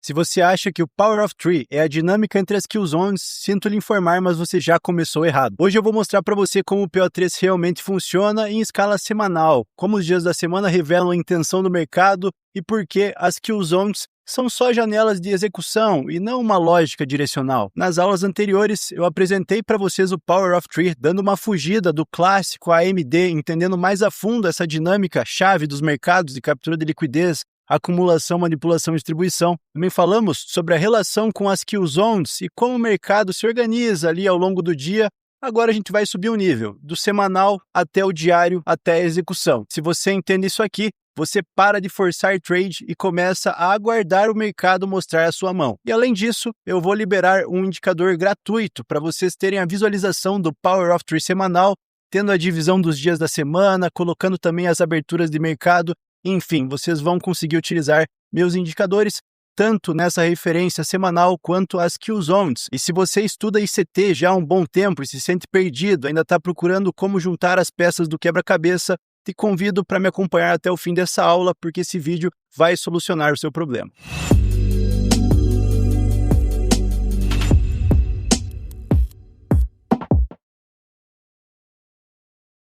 Se você acha que o Power of Three é a dinâmica entre as Kill Zones, sinto lhe informar, mas você já começou errado. Hoje eu vou mostrar para você como o PO3 realmente funciona em escala semanal, como os dias da semana revelam a intenção do mercado e por que as Kill Zones são só janelas de execução e não uma lógica direcional. Nas aulas anteriores, eu apresentei para vocês o Power of Three, dando uma fugida do clássico AMD, entendendo mais a fundo essa dinâmica chave dos mercados de captura de liquidez, acumulação, manipulação e distribuição. Também falamos sobre a relação com as Kill Zones e como o mercado se organiza ali ao longo do dia. Agora a gente vai subir o nível, do semanal até o diário, até a execução. Se você entende isso aqui, você para de forçar trade e começa a aguardar o mercado mostrar a sua mão. E além disso, eu vou liberar um indicador gratuito para vocês terem a visualização do Power of Three semanal, tendo a divisão dos dias da semana, colocando também as aberturas de mercado. Enfim, vocês vão conseguir utilizar meus indicadores tanto nessa referência semanal quanto as Kill Zones. E se você estuda ICT já há um bom tempo e se sente perdido, ainda está procurando como juntar as peças do quebra-cabeça, te convido para me acompanhar até o fim dessa aula, porque esse vídeo vai solucionar o seu problema.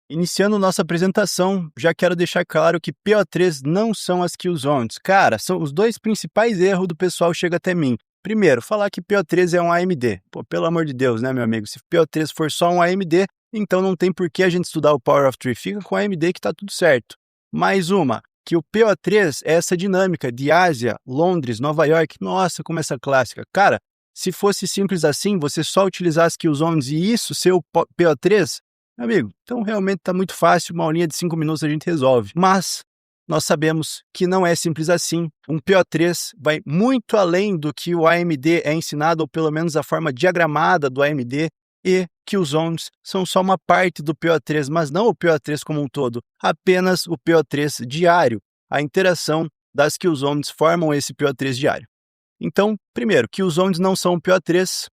Iniciando nossa apresentação, já quero deixar claro que PO3 não são as Kill Zones. Cara, são os dois principais erros do pessoal que chega até mim. Primeiro, falar que PO3 é um AMD. Pô, pelo amor de Deus, né, meu amigo? Se PO3 for só um AMD, então não tem por que a gente estudar o Power of Three. Fica com a AMD que tá tudo certo. Mais uma, que o PO3 é essa dinâmica de Ásia, Londres, Nova York. Nossa, como essa clássica. Cara, se fosse simples assim, você só utilizar as Kill Zones e isso ser o PO3, amigo, então realmente está muito fácil, uma aulinha de 5 minutos a gente resolve. Mas nós sabemos que não é simples assim. Um PO3 vai muito além do que o AMD é ensinado, ou pelo menos a forma diagramada do AMD, e Kill Zones são só uma parte do PO3, mas não o PO3 como um todo, apenas o PO3 diário. A interação das Kill Zones formam esse PO3 diário. Então, primeiro, Kill Zones não são PO3,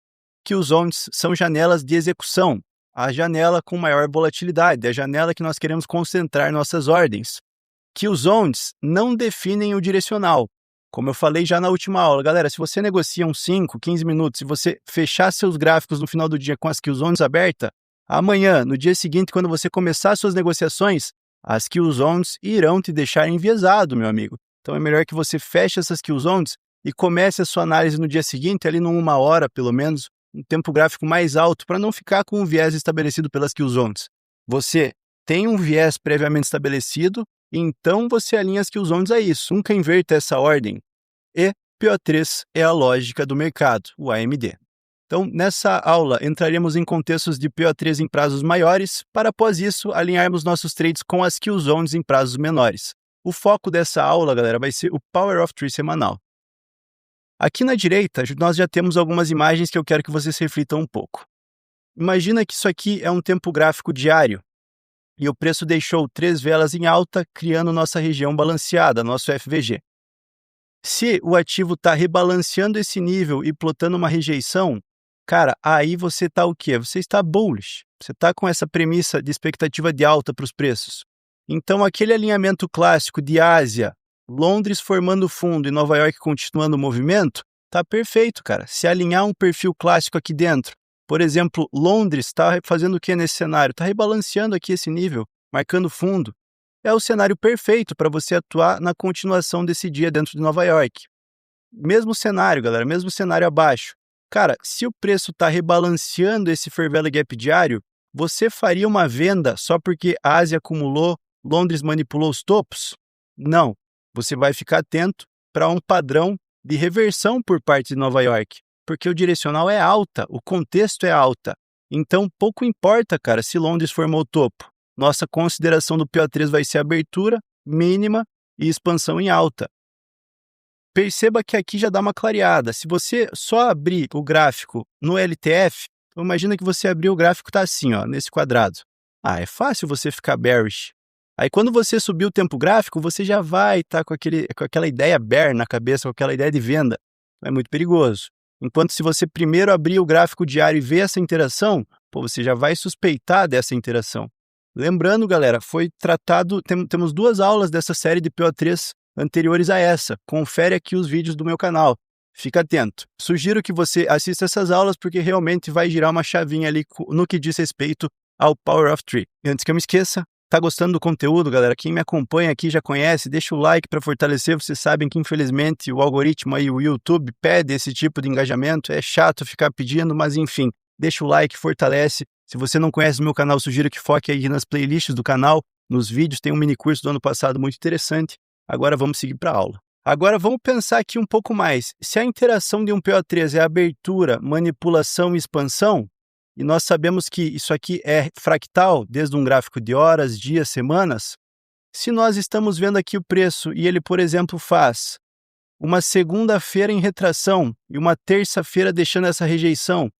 Kill Zones são janelas de execução. A janela com maior volatilidade, a janela que nós queremos concentrar nossas ordens. Kill Zones não definem o direcional. Como eu falei já na última aula, galera, se você negocia uns 5, 15 minutos, se você fechar seus gráficos no final do dia com as Kill Zones abertas, amanhã, no dia seguinte, quando você começar suas negociações, as Kill Zones irão te deixar enviesado, meu amigo. Então é melhor que você feche essas Kill Zones e comece a sua análise no dia seguinte, ali numa hora pelo menos, um tempo gráfico mais alto, para não ficar com um viés estabelecido pelas Kill Zones. Você tem um viés previamente estabelecido, então você alinha as Kill Zones a isso. Nunca inverta essa ordem. E PO3 é a lógica do mercado, o AMD. Então, nessa aula, entraremos em contextos de PO3 em prazos maiores, para após isso, alinharmos nossos trades com as Kill Zones em prazos menores. O foco dessa aula, galera, vai ser o Power of Three semanal. Aqui na direita, nós já temos algumas imagens que eu quero que vocês reflitam um pouco. Imagina que isso aqui é um tempo gráfico diário e o preço deixou 3 velas em alta, criando nossa região balanceada, nosso FVG. Se o ativo está rebalanceando esse nível e plotando uma rejeição, cara, aí você está o quê? Você está bullish. Você está com essa premissa de expectativa de alta para os preços. Então, aquele alinhamento clássico de Ásia, Londres formando fundo e Nova York continuando o movimento, tá perfeito, cara. Se alinhar um perfil clássico aqui dentro, por exemplo, Londres está fazendo o que nesse cenário? Está rebalanceando aqui esse nível, marcando fundo. É o cenário perfeito para você atuar na continuação desse dia dentro de Nova York. Mesmo cenário, galera, mesmo cenário abaixo. Cara, se o preço está rebalanceando esse Fair Value Gap diário, você faria uma venda só porque a Ásia acumulou, Londres manipulou os topos? Não. Você vai ficar atento para um padrão de reversão por parte de Nova York, porque o direcional é alta, o contexto é alta. Então, pouco importa, cara, se Londres formou o topo. Nossa consideração do PO3 vai ser abertura, mínima e expansão em alta. Perceba que aqui já dá uma clareada. Se você só abrir o gráfico no LTF, então imagina que você abriu o gráfico está assim, ó, nesse quadrado. É fácil você ficar bearish. Aí quando você subir o tempo gráfico, você já vai estar com aquela ideia bear na cabeça, com aquela ideia de venda. É muito perigoso. Enquanto se você primeiro abrir o gráfico diário e ver essa interação, você já vai suspeitar dessa interação. Lembrando, galera, foi tratado, temos 2 aulas dessa série de PO3 anteriores a essa. Confere aqui os vídeos do meu canal. Fica atento. Sugiro que você assista essas aulas porque realmente vai girar uma chavinha ali no que diz respeito ao Power of Three. E antes que eu me esqueça, tá gostando do conteúdo, galera? Quem me acompanha aqui já conhece, deixa o like para fortalecer. Vocês sabem que infelizmente o algoritmo aí, o YouTube, pede esse tipo de engajamento. É chato ficar pedindo, mas enfim, deixa o like, fortalece. Se você não conhece o meu canal, sugiro que foque aí nas playlists do canal, nos vídeos. Tem um mini curso do ano passado muito interessante. Agora vamos seguir para a aula. Agora vamos pensar aqui um pouco mais. Se a interação de um PO3 é abertura, manipulação e expansão, e nós sabemos que isso aqui é fractal, desde um gráfico de horas, dias, semanas, se nós estamos vendo aqui o preço e ele, por exemplo, faz uma segunda-feira em retração e uma terça-feira deixando essa rejeição,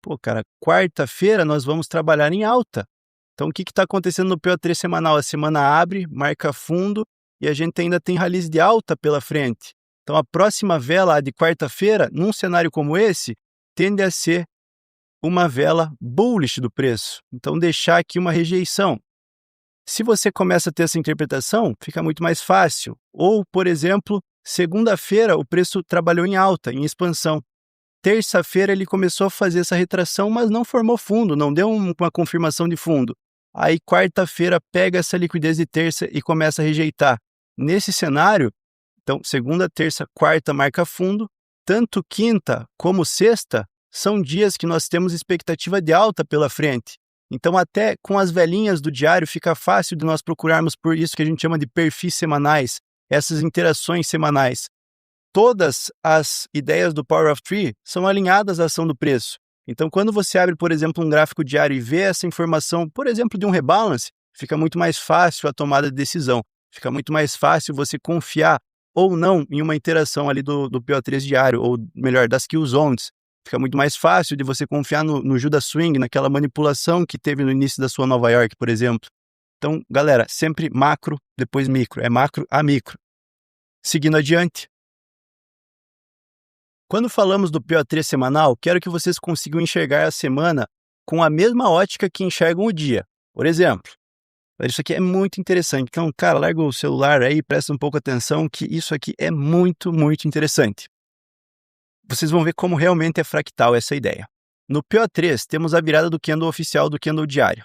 pô, cara, quarta-feira nós vamos trabalhar em alta. Então, o que está acontecendo no PO3 semanal? A semana abre, marca fundo, e a gente ainda tem rallies de alta pela frente. Então, a próxima vela, a de quarta-feira, num cenário como esse, tende a ser uma vela bullish do preço. Então, deixar aqui uma rejeição. Se você começa a ter essa interpretação, fica muito mais fácil. Ou, por exemplo, segunda-feira o preço trabalhou em alta, em expansão. Terça-feira ele começou a fazer essa retração, mas não formou fundo, não deu uma confirmação de fundo. Aí, quarta-feira, pega essa liquidez de terça e começa a rejeitar. Nesse cenário, então, segunda, terça, quarta marca fundo, tanto quinta como sexta são dias que nós temos expectativa de alta pela frente. Então, até com as velinhas do diário, fica fácil de nós procurarmos por isso que a gente chama de perfis semanais, essas interações semanais. Todas as ideias do Power of Three são alinhadas à ação do preço. Então, quando você abre, por exemplo, um gráfico diário e vê essa informação, por exemplo, de um rebalance, fica muito mais fácil a tomada de decisão. Fica muito mais fácil você confiar ou não em uma interação ali do PO3 diário, ou melhor, das kill zones. Fica muito mais fácil de você confiar no Judas Swing, naquela manipulação que teve no início da sua Nova York, por exemplo. Então, galera, sempre macro, depois micro. É macro a micro. Seguindo adiante. Quando falamos do PO3 semanal, quero que vocês consigam enxergar a semana com a mesma ótica que enxergam o dia. Por exemplo, isso aqui é muito interessante. Então, cara, larga o celular aí, presta um pouco atenção que isso aqui é muito, muito interessante. Vocês vão ver como realmente é fractal essa ideia. No PO3, temos a virada do candle oficial do candle diário.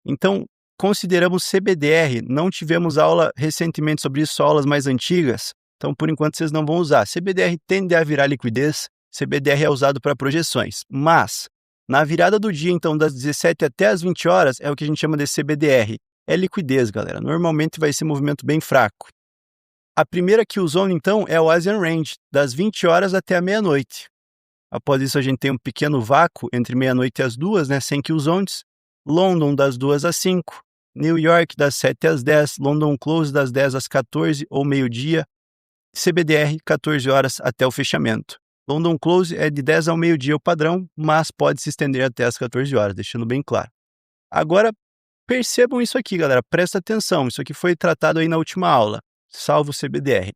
Então, consideramos CBDR, não tivemos aula recentemente sobre isso, só aulas mais antigas. Então, por enquanto, vocês não vão usar. CBDR tende a virar liquidez, CBDR é usado para projeções. Mas, na virada do dia, então, das 17 até as 20 horas, é o que a gente chama de CBDR. É liquidez, galera. Normalmente vai ser movimento bem fraco. A primeira kill zone, então, é o Asian Range, das 20 horas até a meia-noite. Após isso, a gente tem um pequeno vácuo entre meia-noite e as 2, né, sem kill zones. London, das 2 às 5. New York, das 7 às 10. London Close, das 10 às 14 ou meio-dia. CBDR, 14 horas até o fechamento. London Close é de 10 ao meio-dia o padrão, mas pode se estender até as 14 horas, deixando bem claro. Agora, percebam isso aqui, galera. Presta atenção. Isso aqui foi tratado aí na última aula, salvo o CBDR.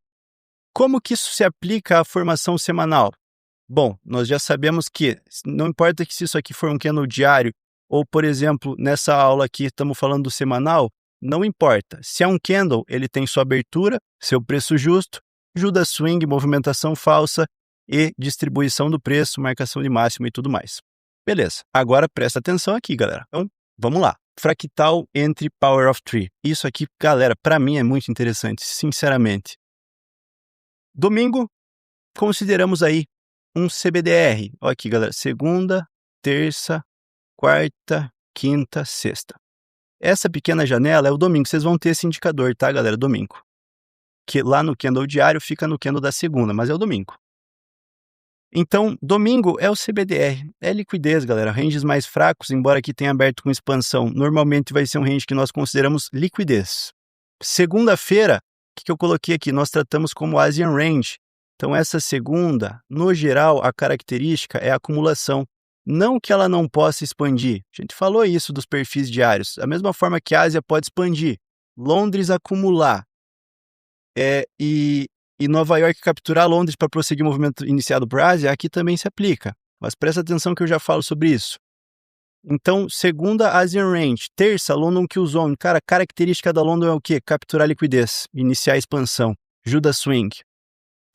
Como que isso se aplica à formação semanal? Bom, nós já sabemos que não importa que se isso aqui for um candle diário ou, por exemplo, nessa aula aqui estamos falando do semanal, não importa. Se é um candle, ele tem sua abertura, seu preço justo, Judas Swing, movimentação falsa e distribuição do preço, marcação de máximo e tudo mais. Beleza. Agora presta atenção aqui, galera. Então, vamos lá. Fractal entre Power of Three. Isso aqui, galera, para mim é muito interessante, sinceramente. Domingo, consideramos aí um CBDR. Olha aqui, galera. Segunda, terça, quarta, quinta, sexta. Essa pequena janela é o domingo. Vocês vão ter esse indicador, tá, galera? Domingo. Que lá no candle diário fica no candle da segunda, mas é o domingo. Então, domingo é o CBDR, é liquidez, galera. Ranges mais fracos, embora aqui tenha aberto com expansão, normalmente vai ser um range que nós consideramos liquidez. Segunda-feira, o que eu coloquei aqui? Nós tratamos como Asian Range. Então, essa segunda, no geral, a característica é a acumulação. Não que ela não possa expandir. A gente falou isso dos perfis diários. Da mesma forma que a Ásia pode expandir, Londres acumular. E Nova York capturar Londres para prosseguir o movimento iniciado por Ásia, aqui também se aplica. Mas presta atenção que eu já falo sobre isso. Então, segunda, Asian Range. Terça, London Kill Zone. Cara, a característica da London é o quê? Capturar liquidez, iniciar a expansão. Judas Swing.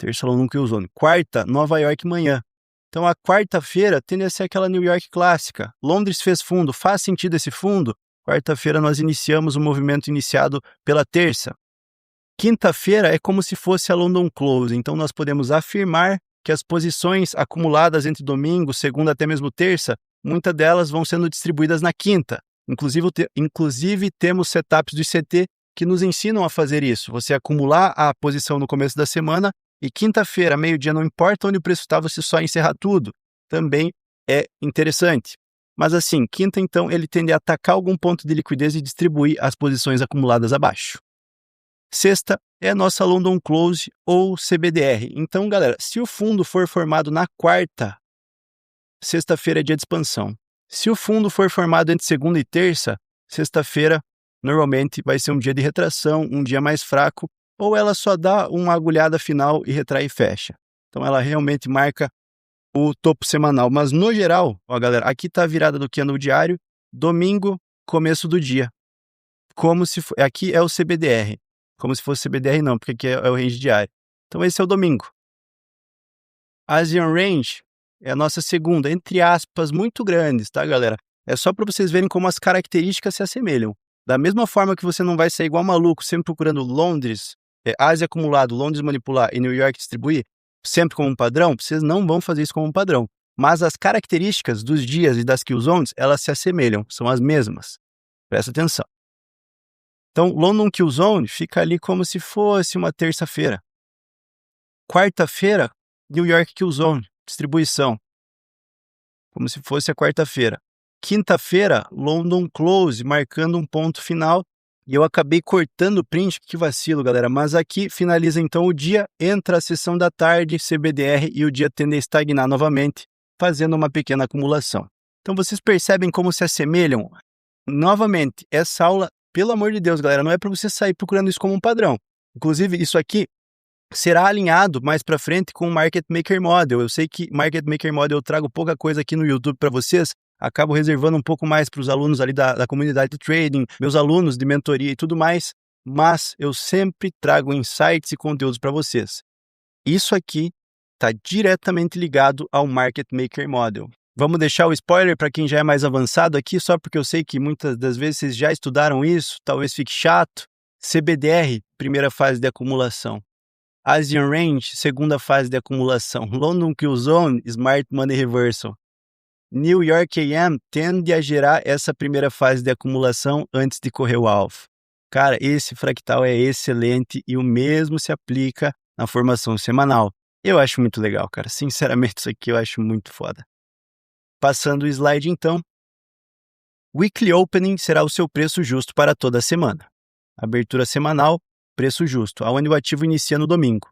Terça, London Kill Zone. Quarta, Nova York manhã. Então, a quarta-feira tende a ser aquela New York clássica. Londres fez fundo, faz sentido esse fundo? Quarta-feira nós iniciamos o movimento iniciado pela terça. Quinta-feira é como se fosse a London Close, então nós podemos afirmar que as posições acumuladas entre domingo, segunda até mesmo terça, muitas delas vão sendo distribuídas na quinta. Inclusive temos setups do ICT que nos ensinam a fazer isso. Você acumular a posição no começo da semana e quinta-feira, meio-dia, não importa onde o preço está, você só encerrar tudo. Também é interessante. Mas assim, quinta então, ele tende a atacar algum ponto de liquidez e distribuir as posições acumuladas abaixo. Sexta é a nossa London Close ou CBDR. Então, galera, se o fundo for formado na quarta, sexta-feira é dia de expansão. Se o fundo for formado entre segunda e terça, sexta-feira normalmente vai ser um dia de retração, um dia mais fraco, ou ela só dá uma agulhada final e retrai e fecha. Então ela realmente marca o topo semanal. Mas no geral, ó galera, aqui está a virada do candle diário, domingo, começo do dia. Aqui é o CBDR. Como se fosse CBDR não, porque aqui é o range diário. Então esse é o domingo. Asian Range é a nossa segunda, entre aspas, muito grandes, tá, galera? É só para vocês verem como as características se assemelham. Da mesma forma que você não vai sair igual maluco, sempre procurando Londres, Ásia acumulado, Londres manipular e New York distribuir, sempre como um padrão, vocês não vão fazer isso como um padrão. Mas as características dos dias e das kill zones, elas se assemelham, são as mesmas. Presta atenção. Então, London Kill Zone fica ali como se fosse uma terça-feira. Quarta-feira, New York Kill Zone, distribuição. Como se fosse a quarta-feira. Quinta-feira, London Close, marcando um ponto final. E eu acabei cortando o print, que vacilo, galera. Mas aqui finaliza então o dia, entra a sessão da tarde, CBDR, e o dia tende a estagnar novamente, fazendo uma pequena acumulação. Então vocês percebem como se assemelham? Novamente, essa aula, pelo amor de Deus, galera, não é para você sair procurando isso como um padrão. Inclusive, isso aqui será alinhado mais para frente com o Market Maker Model. Eu sei que Market Maker Model eu trago pouca coisa aqui no YouTube para vocês, acabo reservando um pouco mais para os alunos ali da comunidade de trading, meus alunos de mentoria e tudo mais, mas eu sempre trago insights e conteúdos para vocês. Isso aqui está diretamente ligado ao Market Maker Model. Vamos deixar o spoiler para quem já é mais avançado aqui, só porque eu sei que muitas das vezes vocês já estudaram isso, talvez fique chato. CBDR, primeira fase de acumulação. Asian Range, segunda fase de acumulação. London Kill Zone, Smart Money Reversal. New York AM tende a gerar essa primeira fase de acumulação antes de correr o alvo. Cara, esse fractal é excelente e o mesmo se aplica na formação semanal. Eu acho muito legal, cara. Sinceramente, isso aqui eu acho muito foda. Passando o slide, então. Weekly Opening será o seu preço justo para toda a semana. Abertura semanal, preço justo, aonde o ativo inicia no domingo.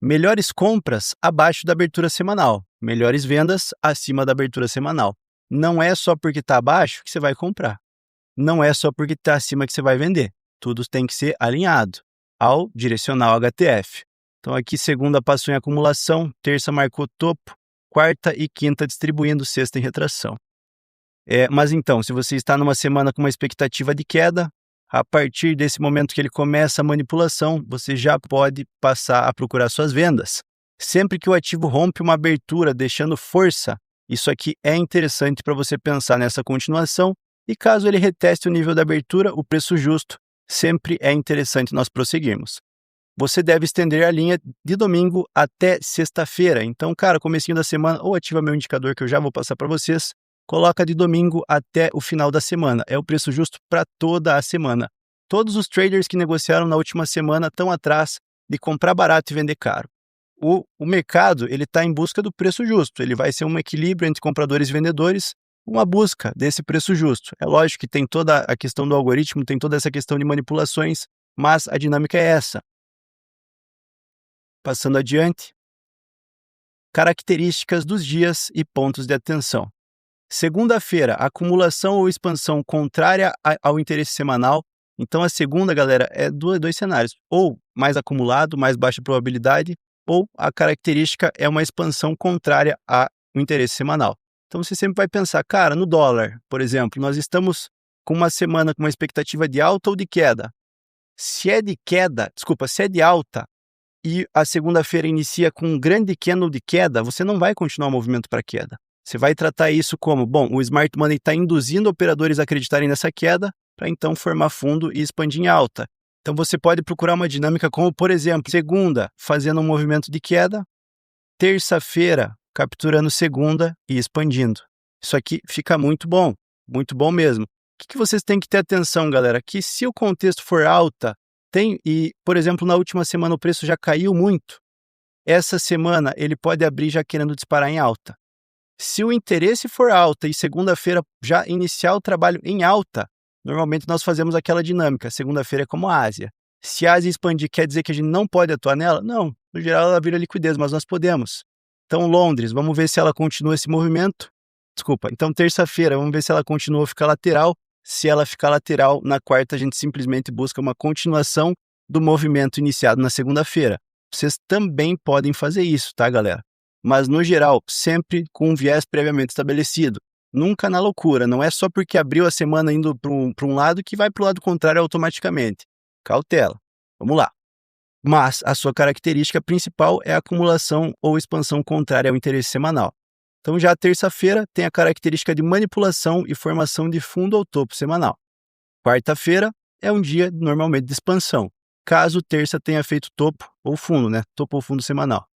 Melhores compras abaixo da abertura semanal. Melhores vendas acima da abertura semanal. Não é só porque está abaixo que você vai comprar. Não é só porque está acima que você vai vender. Tudo tem que ser alinhado ao direcional HTF. Então aqui segunda passou em acumulação, terça marcou topo, quarta e quinta distribuindo, sexta em retração. Mas então, se você está numa semana com uma expectativa de queda, a partir desse momento que ele começa a manipulação, você já pode passar a procurar suas vendas. Sempre que o ativo rompe uma abertura, deixando força, isso aqui é interessante para você pensar nessa continuação. E caso ele reteste o nível da abertura, o preço justo, sempre é interessante nós prosseguirmos. Você deve estender a linha de domingo até sexta-feira. Então, cara, comecinho da semana, ou ativa meu indicador que eu já vou passar para vocês, coloca de domingo até o final da semana. É o preço justo para toda a semana. Todos os traders que negociaram na última semana estão atrás de comprar barato e vender caro. O mercado ele está em busca do preço justo. Ele vai ser um equilíbrio entre compradores e vendedores, uma busca desse preço justo. É lógico que tem toda a questão do algoritmo, tem toda essa questão de manipulações, mas a dinâmica é essa. Passando adiante. Características dos dias e pontos de atenção. Segunda-feira, acumulação ou expansão contrária ao interesse semanal. Então, a segunda, galera, é dois cenários. Ou mais acumulado, mais baixa probabilidade, ou a característica é uma expansão contrária ao interesse semanal. Então, você sempre vai pensar, cara, no dólar, por exemplo, nós estamos com uma semana com uma expectativa de alta ou de queda. Se é de alta, e a segunda-feira inicia com um grande candle de queda, você não vai continuar o movimento para queda. Você vai tratar isso como, bom, o Smart Money está induzindo operadores a acreditarem nessa queda para então formar fundo e expandir em alta. Então você pode procurar uma dinâmica como, por exemplo, segunda fazendo um movimento de queda, terça-feira capturando segunda e expandindo. Isso aqui fica muito bom mesmo. O que vocês têm que ter atenção, galera? Que se o contexto for alta, por exemplo, na última semana o preço já caiu muito, essa semana ele pode abrir já querendo disparar em alta. Se o interesse for alta e segunda-feira já iniciar o trabalho em alta, normalmente nós fazemos aquela dinâmica, segunda-feira é como a Ásia. Se a Ásia expandir, quer dizer que a gente não pode atuar nela? Não, no geral ela vira liquidez, mas nós podemos. Então Londres, vamos ver se ela continua esse movimento. Então terça-feira, vamos ver se ela continua a ficar lateral. Se ela ficar lateral, na quarta a gente simplesmente busca uma continuação do movimento iniciado na segunda-feira. Vocês também podem fazer isso, tá, galera? Mas, no geral, sempre com um viés previamente estabelecido. Nunca na loucura. Não é só porque abriu a semana indo para um lado que vai para o lado contrário automaticamente. Cautela. Vamos lá. Mas a sua característica principal é a acumulação ou expansão contrária ao interesse semanal. Então, já a terça-feira tem a característica de manipulação e formação de fundo ou topo semanal. Quarta-feira é um dia normalmente de expansão, caso terça tenha feito topo ou fundo, né? Topo ou fundo semanal.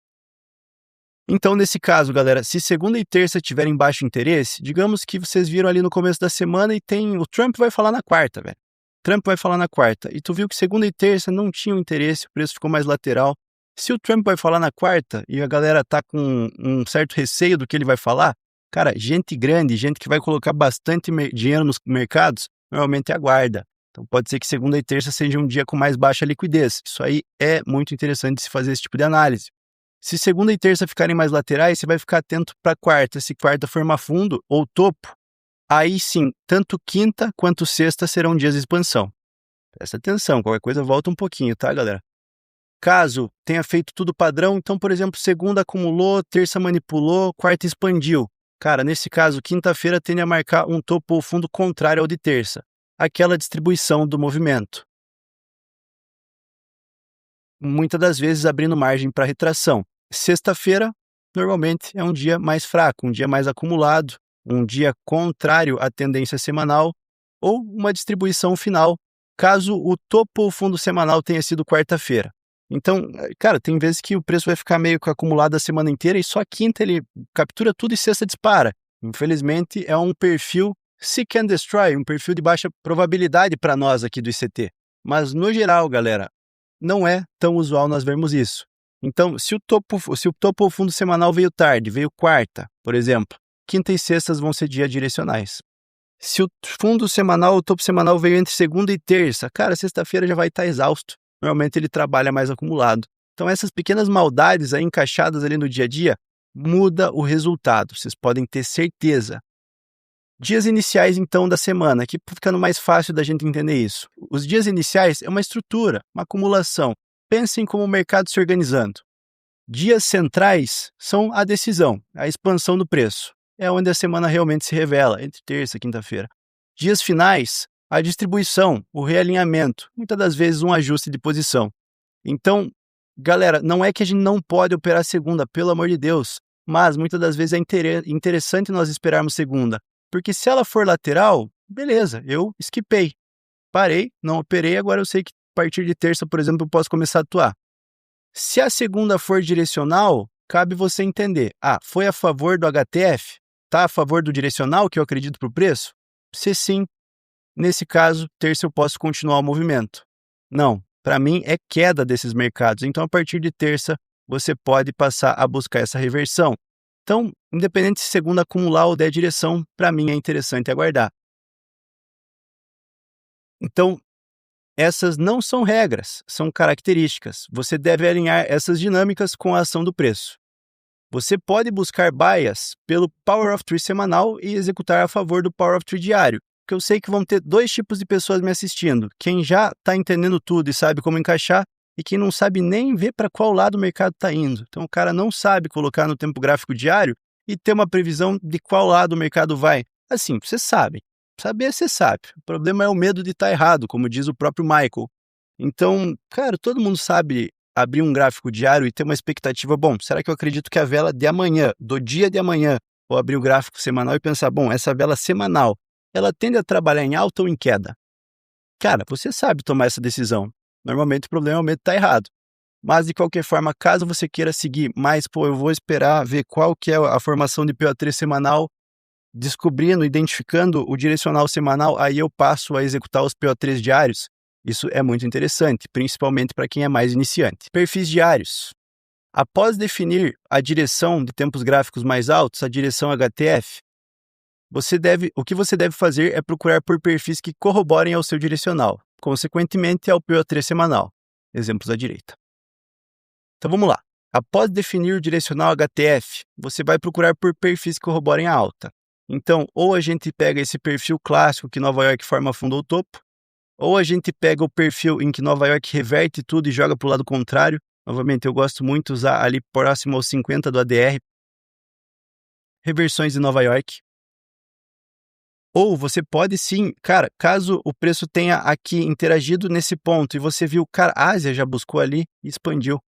Então, nesse caso, galera, se segunda e terça tiverem baixo interesse, digamos que vocês viram ali no começo da semana e o Trump vai falar na quarta, velho. Trump vai falar na quarta. E tu viu que segunda e terça não tinham interesse, o preço ficou mais lateral. Se o Trump vai falar na quarta e a galera tá com um certo receio do que ele vai falar, cara, gente grande, gente que vai colocar bastante dinheiro nos mercados, normalmente aguarda. Então pode ser que segunda e terça seja um dia com mais baixa liquidez. Isso aí é muito interessante se fazer esse tipo de análise. Se segunda e terça ficarem mais laterais, você vai ficar atento para quarta. Se quarta formar fundo ou topo, aí sim, tanto quinta quanto sexta serão dias de expansão. Presta atenção, qualquer coisa volta um pouquinho, tá, galera? Caso tenha feito tudo padrão, então, por exemplo, segunda acumulou, terça manipulou, quarta expandiu. Cara, nesse caso, quinta-feira tende a marcar um topo ou fundo contrário ao de terça. Aquela distribuição do movimento. Muitas das vezes abrindo margem para retração. Sexta-feira, normalmente, é um dia mais fraco, um dia mais acumulado, um dia contrário à tendência semanal ou uma distribuição final, caso o topo ou fundo semanal tenha sido quarta-feira. Então, cara, tem vezes que o preço vai ficar meio que acumulado a semana inteira e só quinta ele captura tudo e sexta dispara. Infelizmente, é um perfil seek and destroy, um perfil de baixa probabilidade para nós aqui do ICT. Mas, no geral, galera, não é tão usual nós vermos isso. Então, se o topo ou fundo semanal veio tarde, veio quarta, por exemplo, quinta e sextas vão ser dias direcionais. Se o fundo semanal ou topo semanal veio entre segunda e terça, cara, sexta-feira já vai estar exausto. Normalmente ele trabalha mais acumulado. Então, essas pequenas maldades aí encaixadas ali no dia a dia muda o resultado, vocês podem ter certeza. Dias iniciais, então, da semana, aqui ficando mais fácil da gente entender isso. Os dias iniciais é uma estrutura, uma acumulação. Pensem como o mercado se organizando. Dias centrais são a decisão, a expansão do preço. É onde a semana realmente se revela, entre terça e quinta-feira. Dias finais, a distribuição, o realinhamento, muitas das vezes um ajuste de posição. Então, galera, não é que a gente não pode operar segunda, pelo amor de Deus, mas muitas das vezes é interessante nós esperarmos segunda, porque se ela for lateral, beleza, eu esquipei, parei, não operei, agora eu sei que a partir de terça, por exemplo, eu posso começar a atuar. Se a segunda for direcional, cabe você entender, foi a favor do HTF? Está a favor do direcional que eu acredito para o preço? Se sim, nesse caso, terça eu posso continuar o movimento. Não, para mim é queda desses mercados. Então, a partir de terça, você pode passar a buscar essa reversão. Então, independente se segunda acumular ou der direção, para mim é interessante aguardar. Então, essas não são regras, são características. Você deve alinhar essas dinâmicas com a ação do preço. Você pode buscar bias pelo Power of Three semanal e executar a favor do Power of Three diário. Porque eu sei que vão ter dois tipos de pessoas me assistindo. Quem já está entendendo tudo e sabe como encaixar e quem não sabe nem ver para qual lado o mercado está indo. Então o cara não sabe colocar no tempo gráfico diário e ter uma previsão de qual lado o mercado vai. Assim, vocês sabem. Saber, você sabe. O problema é o medo de estar errado, como diz o próprio Michael. Então, cara, todo mundo sabe abrir um gráfico diário e ter uma expectativa, bom, será que eu acredito que a vela de amanhã, do dia de amanhã, ou abrir o gráfico semanal e pensar, bom, essa vela semanal, ela tende a trabalhar em alta ou em queda? Cara, você sabe tomar essa decisão. Normalmente o problema é está errado. Mas, de qualquer forma, caso você queira seguir mais, eu vou esperar ver qual que é a formação de PO3 semanal, descobrindo, identificando o direcional semanal, aí eu passo a executar os PO3 diários. Isso é muito interessante, principalmente para quem é mais iniciante. Perfis diários. Após definir a direção de tempos gráficos mais altos, a direção HTF, o que você deve fazer é procurar por perfis que corroborem ao seu direcional, consequentemente ao PO3 semanal. Exemplos à direita. Então vamos lá. Após definir o direcional HTF, você vai procurar por perfis que corroborem a alta. Então, ou a gente pega esse perfil clássico que Nova York forma fundo ou topo, ou a gente pega o perfil em que Nova York reverte tudo e joga para o lado contrário. Novamente, eu gosto muito de usar ali próximo aos 50 do ADR. Reversões de Nova York. Ou você pode sim, cara, caso o preço tenha aqui interagido nesse ponto e você viu, cara, a Ásia já buscou ali e expandiu.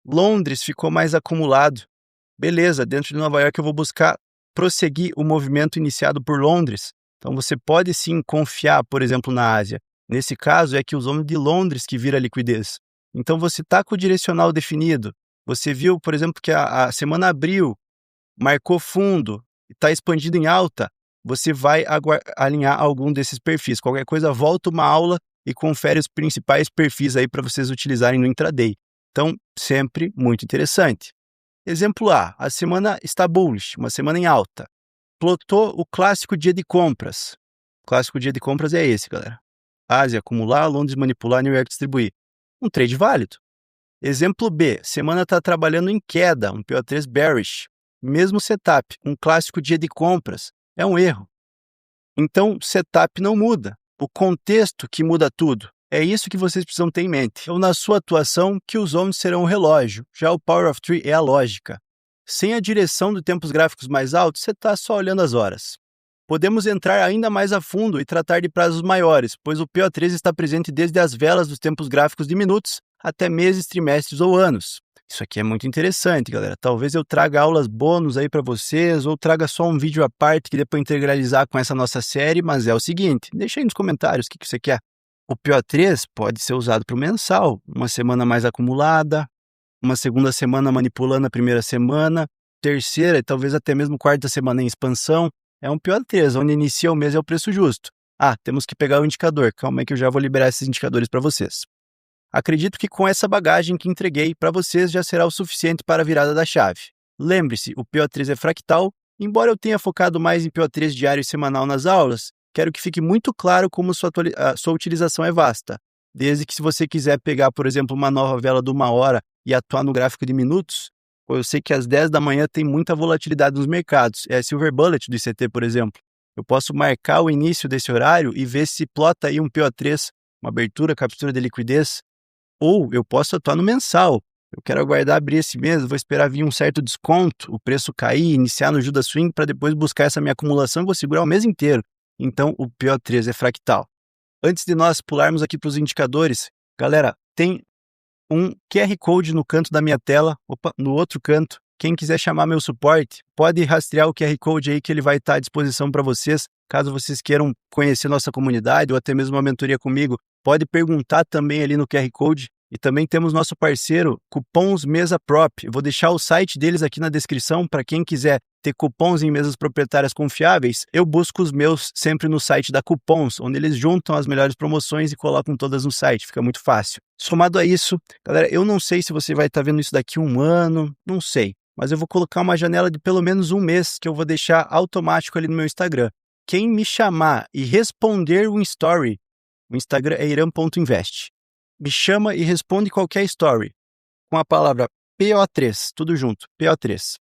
Londres ficou mais acumulado. Beleza, dentro de Nova York eu vou buscar prosseguir o movimento iniciado por Londres. Então você pode sim confiar, por exemplo, na Ásia. Nesse caso é que os homens de Londres que vira liquidez. Então você está com o direcional definido. Você viu, por exemplo, que a semana abriu, marcou fundo, está expandido em alta. Você vai alinhar algum desses perfis. Qualquer coisa, volta uma aula e confere os principais perfis aí para vocês utilizarem no intraday. Então, sempre muito interessante. Exemplo A, a semana está bullish, uma semana em alta. Plotou o clássico dia de compras. O clássico dia de compras é esse, galera. Ásia acumular, Londres manipular, New York distribuir. Um trade válido. Exemplo B, semana está trabalhando em queda, um PO3 bearish. Mesmo setup, um clássico dia de compras. É um erro. Então, setup não muda. O contexto que muda tudo. É isso que vocês precisam ter em mente. Então, na sua atuação, que os zones serão o relógio. Já o Power of Three é a lógica. Sem a direção de tempos gráficos mais altos, você está só olhando as horas. Podemos entrar ainda mais a fundo e tratar de prazos maiores, pois o PO3 está presente desde as velas dos tempos gráficos de minutos até meses, trimestres ou anos. Isso aqui é muito interessante, galera. Talvez eu traga aulas bônus aí para vocês ou traga só um vídeo à parte que dê para integralizar com essa nossa série, mas é o seguinte, deixa aí nos comentários o que você quer. O PO3 pode ser usado para o mensal, uma semana mais acumulada, uma segunda semana manipulando a primeira semana, terceira e talvez até mesmo quarta semana em expansão. É um PO3, onde inicia o mês é o preço justo. Temos que pegar o indicador. Calma aí que eu já vou liberar esses indicadores para vocês. Acredito que com essa bagagem que entreguei para vocês já será o suficiente para a virada da chave. Lembre-se, o PO3 é fractal. Embora eu tenha focado mais em PO3 diário e semanal nas aulas, quero que fique muito claro como a sua utilização é vasta. Desde que se você quiser pegar, por exemplo, uma nova vela de 1 hora e atuar no gráfico de minutos, eu sei que às 10 da manhã tem muita volatilidade nos mercados. É a Silver Bullet do ICT, por exemplo. Eu posso marcar o início desse horário e ver se plota aí um PO3, uma abertura, captura de liquidez. Ou eu posso atuar no mensal. Eu quero aguardar abrir esse mês, vou esperar vir um certo desconto, o preço cair, iniciar no Judas Swing para depois buscar essa minha acumulação e vou segurar o mês inteiro. Então, o PO3 é fractal. Antes de nós pularmos aqui para os indicadores, galera, tem um QR Code no canto da minha tela, no outro canto. Quem quiser chamar meu suporte, pode rastrear o QR Code aí que ele vai estar à disposição para vocês. Caso vocês queiram conhecer nossa comunidade ou até mesmo uma mentoria comigo, pode perguntar também ali no QR Code. E também temos nosso parceiro, Cupons Mesa Prop. Eu vou deixar o site deles aqui na descrição para quem quiser ter cupons em mesas proprietárias confiáveis. Eu busco os meus sempre no site da Cupons, onde eles juntam as melhores promoções e colocam todas no site. Fica muito fácil. Somado a isso, galera, eu não sei se você vai estar vendo isso daqui 1 ano, não sei. Mas eu vou colocar uma janela de pelo menos 1 mês que eu vou deixar automático ali no meu Instagram. Quem me chamar e responder um story, o Instagram é iram.invest. Me chama e responde qualquer story com a palavra PO3, tudo junto, PO3.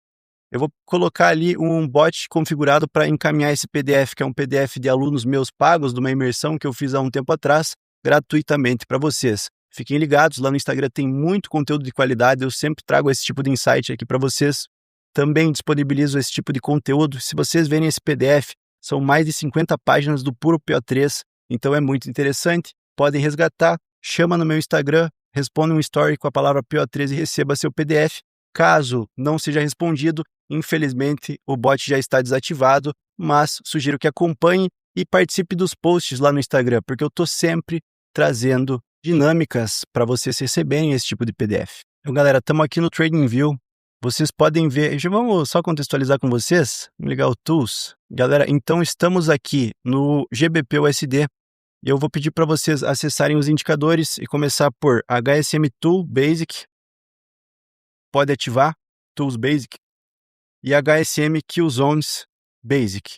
Eu vou colocar ali um bot configurado para encaminhar esse PDF, que é um PDF de alunos meus pagos, de uma imersão que eu fiz há um tempo atrás, gratuitamente para vocês. Fiquem ligados, lá no Instagram tem muito conteúdo de qualidade, eu sempre trago esse tipo de insight aqui para vocês. Também disponibilizo esse tipo de conteúdo. Se vocês verem esse PDF, são mais de 50 páginas do puro PO3, então é muito interessante. Podem resgatar. Chama no meu Instagram, responda um story com a palavra PO13 e receba seu PDF. Caso não seja respondido, infelizmente o bot já está desativado, mas sugiro que acompanhe e participe dos posts lá no Instagram, porque eu estou sempre trazendo dinâmicas para vocês receberem esse tipo de PDF. Então, galera, estamos aqui no TradingView. Vocês podem ver, já vamos só contextualizar com vocês, vamos ligar o Tools. Galera, então estamos aqui no GBP/USD e eu vou pedir para vocês acessarem os indicadores e começar por HSM Tool Basic, pode ativar, Tools Basic, e HSM Killzones Basic.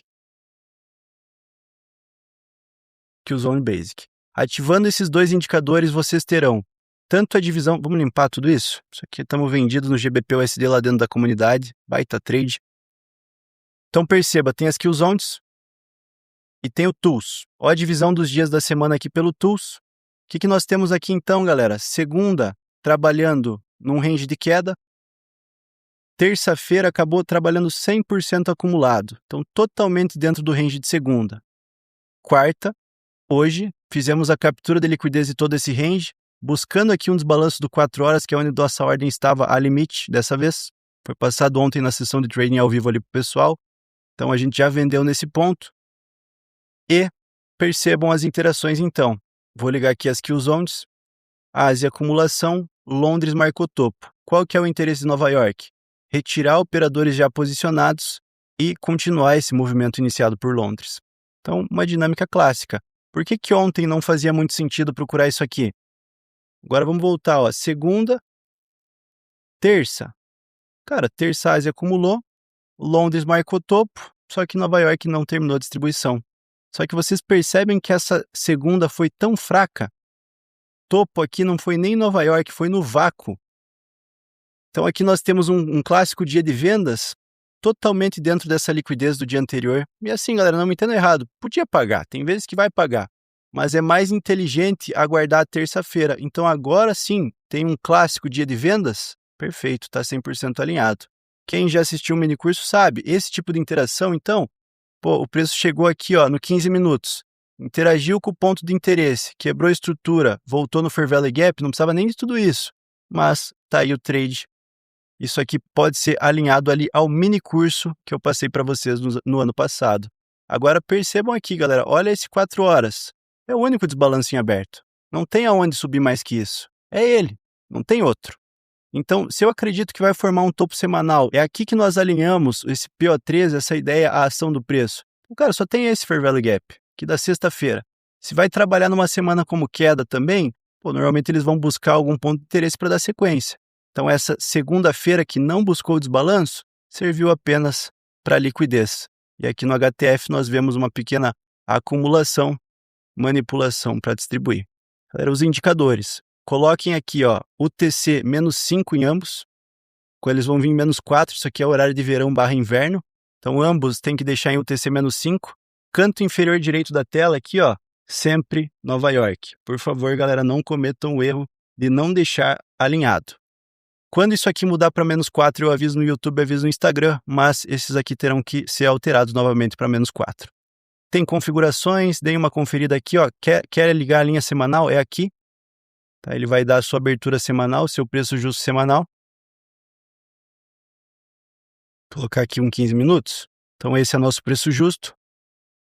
Killzone Basic. Ativando esses dois indicadores, vocês terão tanto a divisão... Vamos limpar tudo isso? Isso aqui estamos vendidos no GBP/USD lá dentro da comunidade. Baita trade. Então perceba, tem as Killzones e tem o Tools. Olha a divisão dos dias da semana aqui pelo Tools. O que nós temos aqui então, galera? Segunda, trabalhando num range de queda. Terça-feira acabou trabalhando 100% acumulado. Então totalmente dentro do range de segunda. Quarta, hoje, fizemos a captura de liquidez de todo esse range, buscando aqui um desbalanço do 4 horas, que é onde nossa ordem estava a limite dessa vez. Foi passado ontem na sessão de trading ao vivo ali para o pessoal. Então a gente já vendeu nesse ponto. E percebam as interações então. Vou ligar aqui as Killzones. Ásia acumulação, Londres marcou topo. Qual que é o interesse de Nova York? Retirar operadores já posicionados e continuar esse movimento iniciado por Londres. Então, uma dinâmica clássica. Por que ontem não fazia muito sentido procurar isso aqui? Agora vamos voltar, ó. Segunda, terça. Cara, terça a Ásia acumulou, Londres marcou topo, só que Nova York não terminou a distribuição. Só que vocês percebem que essa segunda foi tão fraca, topo aqui não foi nem Nova York, foi no vácuo. Então aqui nós temos um clássico dia de vendas totalmente dentro dessa liquidez do dia anterior. E assim, galera, não me entenda errado, podia pagar, tem vezes que vai pagar, mas é mais inteligente aguardar a terça-feira. Então agora sim, tem um clássico dia de vendas, perfeito, está 100% alinhado. Quem já assistiu o minicurso sabe, esse tipo de interação, então, o preço chegou aqui ó, no 15 minutos, interagiu com o ponto de interesse, quebrou a estrutura, voltou no Fair Value Gap, não precisava nem de tudo isso, mas tá aí o trade. Isso aqui pode ser alinhado ali ao mini curso que eu passei para vocês no ano passado. Agora percebam aqui, galera, olha esse 4 horas. É o único desbalanço em aberto. Não tem aonde subir mais que isso. É ele, não tem outro. Então, se eu acredito que vai formar um topo semanal, é aqui que nós alinhamos esse PO13, essa ideia, a ação do preço. O cara só tem esse Fair Value Gap, que da sexta-feira. Se vai trabalhar numa semana como queda também, normalmente eles vão buscar algum ponto de interesse para dar sequência. Então, essa segunda-feira que não buscou o desbalanço, serviu apenas para liquidez. E aqui no HTF nós vemos uma pequena acumulação, manipulação para distribuir. Galera, os indicadores. Coloquem aqui, ó, UTC menos 5 em ambos. Eles vão vir menos 4, isso aqui é o horário de verão / inverno. Então, ambos tem que deixar em UTC menos 5. Canto inferior direito da tela aqui, ó, sempre Nova York. Por favor, galera, não cometam o erro de não deixar alinhado. Quando isso aqui mudar para menos 4, eu aviso no YouTube, aviso no Instagram, mas esses aqui terão que ser alterados novamente para menos 4. Tem configurações, deem uma conferida aqui, ó. Quer ligar a linha semanal? É aqui. Tá? Ele vai dar a sua abertura semanal, seu preço justo semanal. Vou colocar aqui 15 minutos. Então esse é nosso preço justo.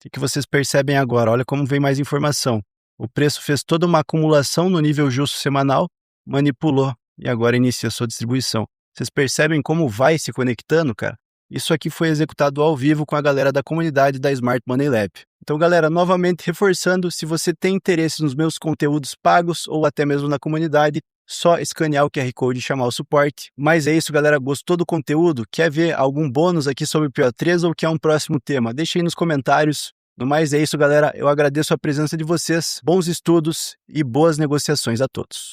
O que vocês percebem agora? Olha como vem mais informação. O preço fez toda uma acumulação no nível justo semanal, manipulou e agora inicia a sua distribuição. Vocês percebem como vai se conectando, cara? Isso aqui foi executado ao vivo com a galera da comunidade da Smart Money Lab. Então, galera, novamente reforçando, se você tem interesse nos meus conteúdos pagos ou até mesmo na comunidade, só escanear o QR Code e chamar o suporte. Mas é isso, galera. Gostou do conteúdo? Quer ver algum bônus aqui sobre o PO13 ou quer um próximo tema? Deixa aí nos comentários. No mais é isso, galera. Eu agradeço a presença de vocês. Bons estudos e boas negociações a todos.